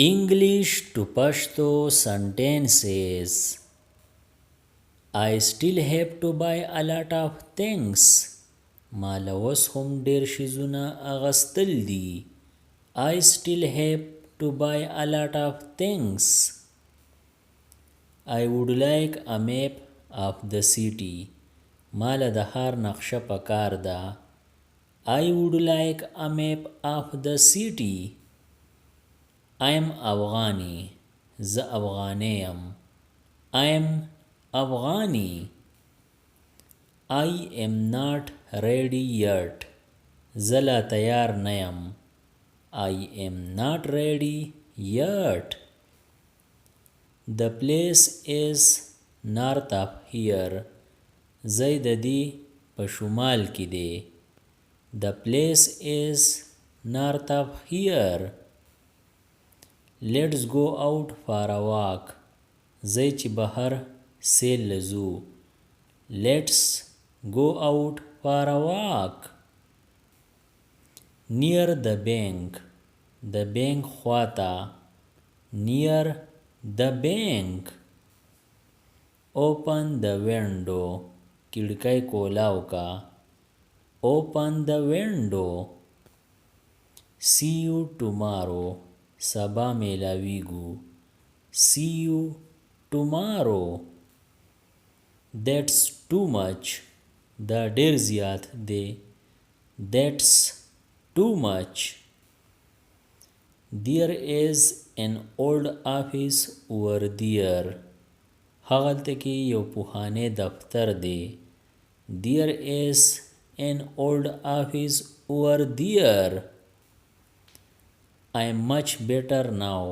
English to Pashto sentences. I still have to buy a lot of things. مال اوس هم ډیر شیزونه اغستل دي. I still have to buy a lot of things. I would like a map of the city. مال د ښار نقشه پکار ده. I would like a map of the city. I am Afghani. ز افغانی ام. I am Afghani. I am not ready yet. زه لا تیار نه یم. I am not ready yet. The place is north of here. ځای د دې په شمال کې دی. The place is north of here. Let's go out for a walk. ځای چې بهر سیل لزو. Let's go out for a walk. Near the bank. د بینک خواته. Near the bank. Open the window. کړکۍ کولاو کا. Open the window. See you tomorrow. سبا میلاویگو. See you tomorrow. That's too much. دا ډیر زیات دی. That's too much. There is an old office over there. هغلته کې یو پخوانی دفتر دی. There is an old office over there. I am much better now.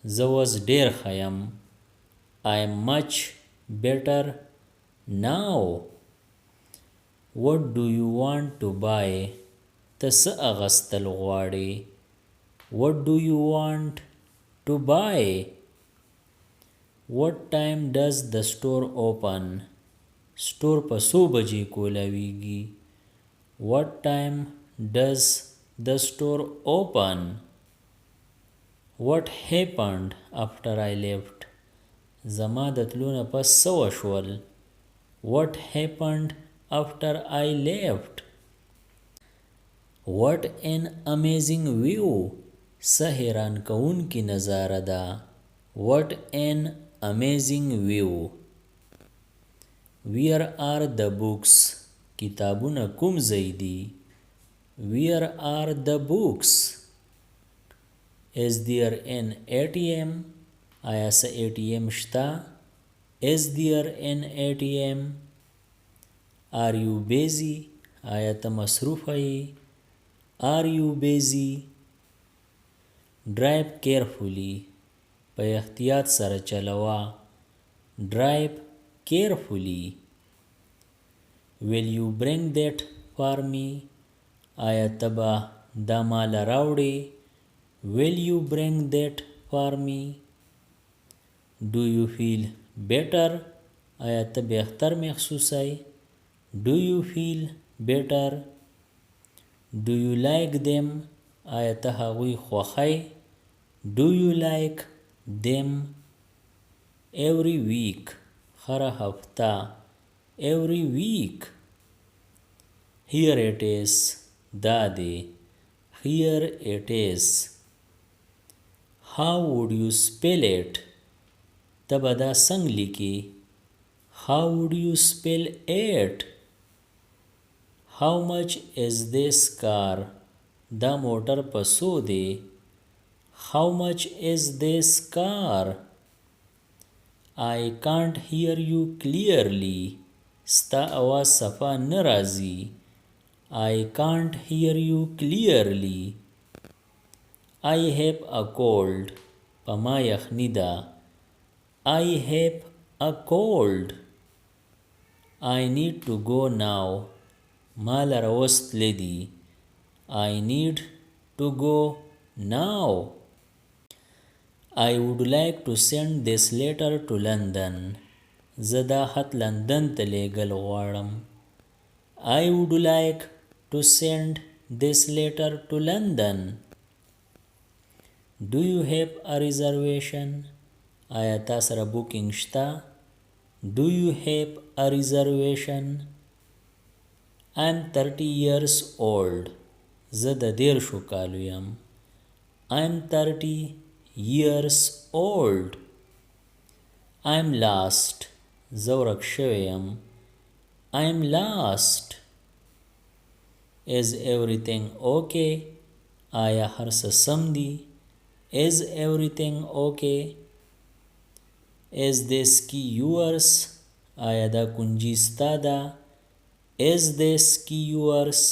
زه اوس ډیر ښه یم. I am much better now. What do you want to buy? ته څه اغستل غواړې؟ What do you want to buy? What time does the store open? سټور په څو بجې کولاویږي؟ What time does the store open? What happened after I left? زما د تلو نه پس څه وشول؟ What happened after I left? What an amazing view! څه حیران کوونکې نظاره ده. What an amazing view! Where are the books? کتابونه کوم ځای دي؟ Where are the books? Is there an ATM? آیا څه ATM شته؟ Is there an ATM? Are you busy? آیا ته مصروفه یې؟ Are you busy? Drive carefully. په احتیاط سره چلوه. Drive carefully. Will you bring that for me? آیا ته به دا مال راوړې؟ Will you bring that for me? Do you feel better? آیا ته بهتر محسوسه؟ Do you feel better? Do you like them? آیا ته هغوی خوښی؟ Do you like them? Every week. هره هفته. Every week. Here it is. دا دی. Here it is. How would you spell it? ته به دا څنګه لیکې؟ How would you spell it? How much is this car? دا موټر په څو دی؟ How much is this car? I can't hear you clearly. ستا آواز صفا نه راځي. I can't hear you clearly. I have a cold. په ما یخني ده. I have a cold. I need to go now. ما لره اوس تللی دي. I need to go now. I would like to send this letter to London. زه دا خط لندن ته لیږل غواړم. I would like to send this letter to London. Do you have a reservation? آیا تا سره بوکینګ شته؟ Do you have a reservation? I'm 30 years old. زه د 30 کالو یم. I'm 30 years old. I'm lost. زه ورک شوی یم. I'm lost. Is everything okay? آیا هر څه سم دی؟ Is everything okay? Is this key yours? آیا دا کنجی ستا ده؟ Is this key yours?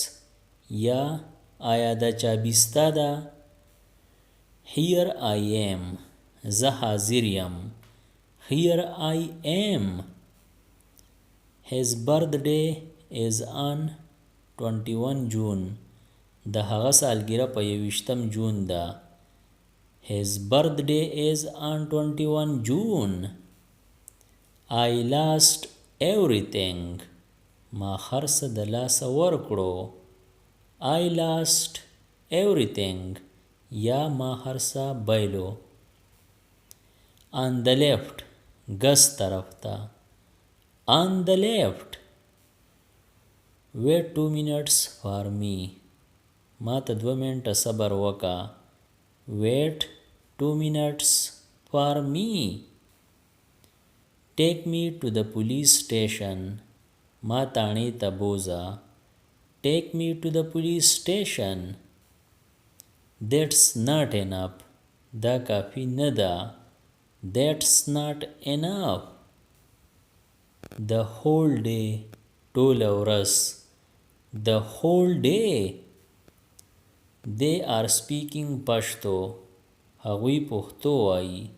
یا آیا دا چابی ستا ده؟ Here I am. زه حاضر یم. Here I am. His birthday is on 21 June. د هغه سالګیره په 21 جون ده. His birthday is on 21 June. I lost everything. ما هر څه د لاسه ورکړو. I lost everything. یا ما هر څه بایلو. On the left. ګس طرف ته. On the left. Wait 2 minutes for me. ما ته 2 منټه صبر وکا. Wait 2 minutes for me. Take me to the police station. ما تاڼې ته بوزه. Take me to the police station. That's not enough. دا کافی نه ده. That's not enough. The whole day. ټوله ورځ. The whole day. They are speaking Pashto. هغوی پښتو وایي.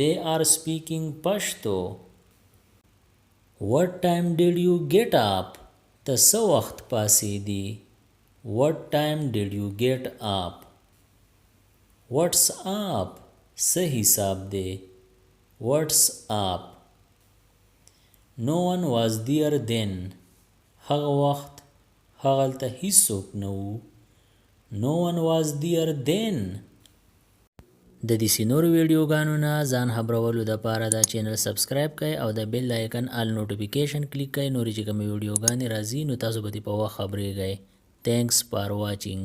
They are speaking Pashto. What time did you get up? ته څه وخت پاسېدې؟ What time did you get up? What's up? څه حساب دی؟ What's up? No one was there then. هغه وخت هغلته هیڅوک نه و. No one was there then. د دې نورو ویډیوګانو نه ځان خبرولو دپاره دا چینل سبسکرایب کړئ او د بیل آیکن آل نوټیفیکیشن کلیک کړئ. نورې چې کومې ویډیوګانې راځي نو تاسو به دې په وخت خبرېږئ. Thanks for watching.